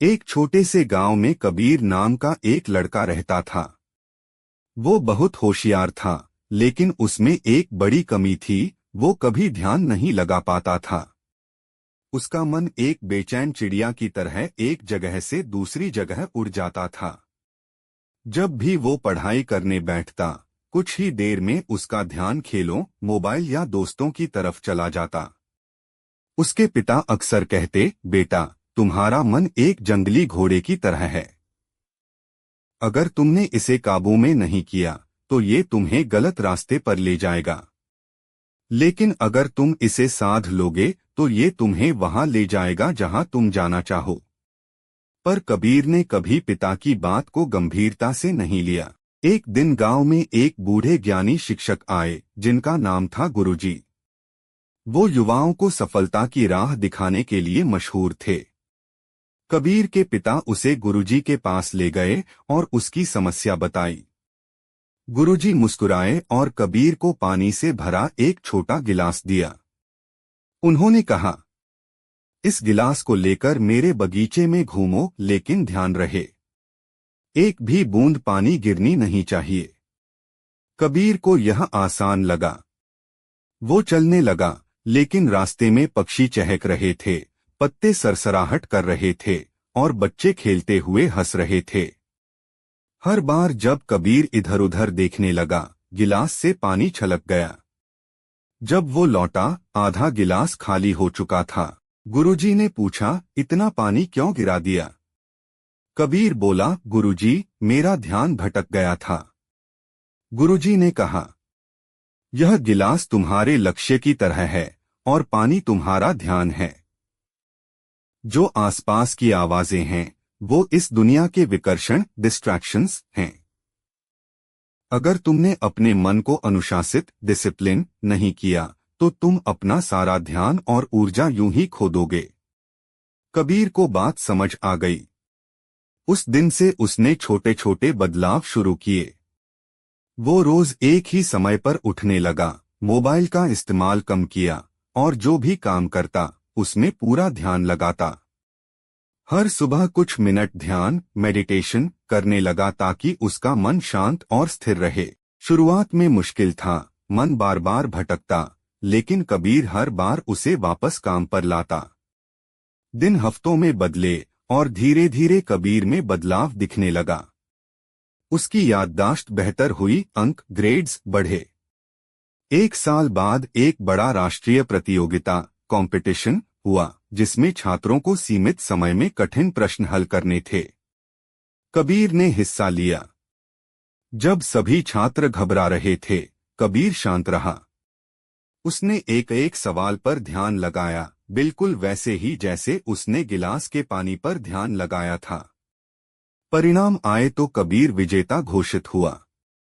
एक छोटे से गांव में कबीर नाम का एक लड़का रहता था। वो बहुत होशियार था, लेकिन उसमें एक बड़ी कमी थी। वो कभी ध्यान नहीं लगा पाता था। उसका मन एक बेचैन चिड़िया की तरह एक जगह से दूसरी जगह उड़ जाता था। जब भी वो पढ़ाई करने बैठता, कुछ ही देर में उसका ध्यान खेलों, मोबाइल या दोस्तों की तरफ चला जाता। उसके पिता अक्सर कहते, बेटा, तुम्हारा मन एक जंगली घोड़े की तरह है। अगर तुमने इसे काबू में नहीं किया तो ये तुम्हें गलत रास्ते पर ले जाएगा, लेकिन अगर तुम इसे साध लोगे तो ये तुम्हें वहां ले जाएगा जहां तुम जाना चाहो। पर कबीर ने कभी पिता की बात को गंभीरता से नहीं लिया। एक दिन गांव में एक बूढ़े ज्ञानी शिक्षक आए जिनका नाम था गुरुजी। वो युवाओं को सफलता की राह दिखाने के लिए मशहूर थे। कबीर के पिता उसे गुरुजी के पास ले गए और उसकी समस्या बताई। गुरुजी मुस्कुराए और कबीर को पानी से भरा एक छोटा गिलास दिया। उन्होंने कहा, इस गिलास को लेकर मेरे बगीचे में घूमो, लेकिन ध्यान रहे, एक भी बूंद पानी गिरनी नहीं चाहिए। कबीर को यह आसान लगा। वो चलने लगा, लेकिन रास्ते में पक्षी चहक रहे थे, पत्ते सरसराहट कर रहे थे और बच्चे खेलते हुए हंस रहे थे। हर बार जब कबीर इधर उधर देखने लगा, गिलास से पानी छलक गया। जब वो लौटा, आधा गिलास खाली हो चुका था। गुरुजी ने पूछा, इतना पानी क्यों गिरा दिया? कबीर बोला, गुरुजी, मेरा ध्यान भटक गया था। गुरुजी ने कहा, यह गिलास तुम्हारे लक्ष्य की तरह है और पानी तुम्हारा ध्यान है। जो आसपास की आवाजें हैं वो इस दुनिया के विकर्षण, डिस्ट्रैक्शंस हैं। अगर तुमने अपने मन को अनुशासित, डिसिप्लिन नहीं किया तो तुम अपना सारा ध्यान और ऊर्जा यूं ही खो दोगे। कबीर को बात समझ आ गई। उस दिन से उसने छोटे छोटे बदलाव शुरू किए। वो रोज एक ही समय पर उठने लगा, मोबाइल का इस्तेमाल कम किया और जो भी काम करता उसमें पूरा ध्यान लगाता। हर सुबह कुछ मिनट ध्यान, मेडिटेशन करने लगा ताकि उसका मन शांत और स्थिर रहे। शुरुआत में मुश्किल था, मन बार बार भटकता, लेकिन कबीर हर बार उसे वापस काम पर लाता। दिन हफ्तों में बदले और धीरे धीरे कबीर में बदलाव दिखने लगा। उसकी याददाश्त बेहतर हुई, अंक, ग्रेड्स बढ़े। एक साल बाद एक बड़ा राष्ट्रीय प्रतियोगिता, कंपटीशन हुआ जिसमें छात्रों को सीमित समय में कठिन प्रश्न हल करने थे। कबीर ने हिस्सा लिया। जब सभी छात्र घबरा रहे थे, कबीर शांत रहा। उसने एक एक सवाल पर ध्यान लगाया, बिल्कुल वैसे ही जैसे उसने गिलास के पानी पर ध्यान लगाया था। परिणाम आए तो कबीर विजेता घोषित हुआ।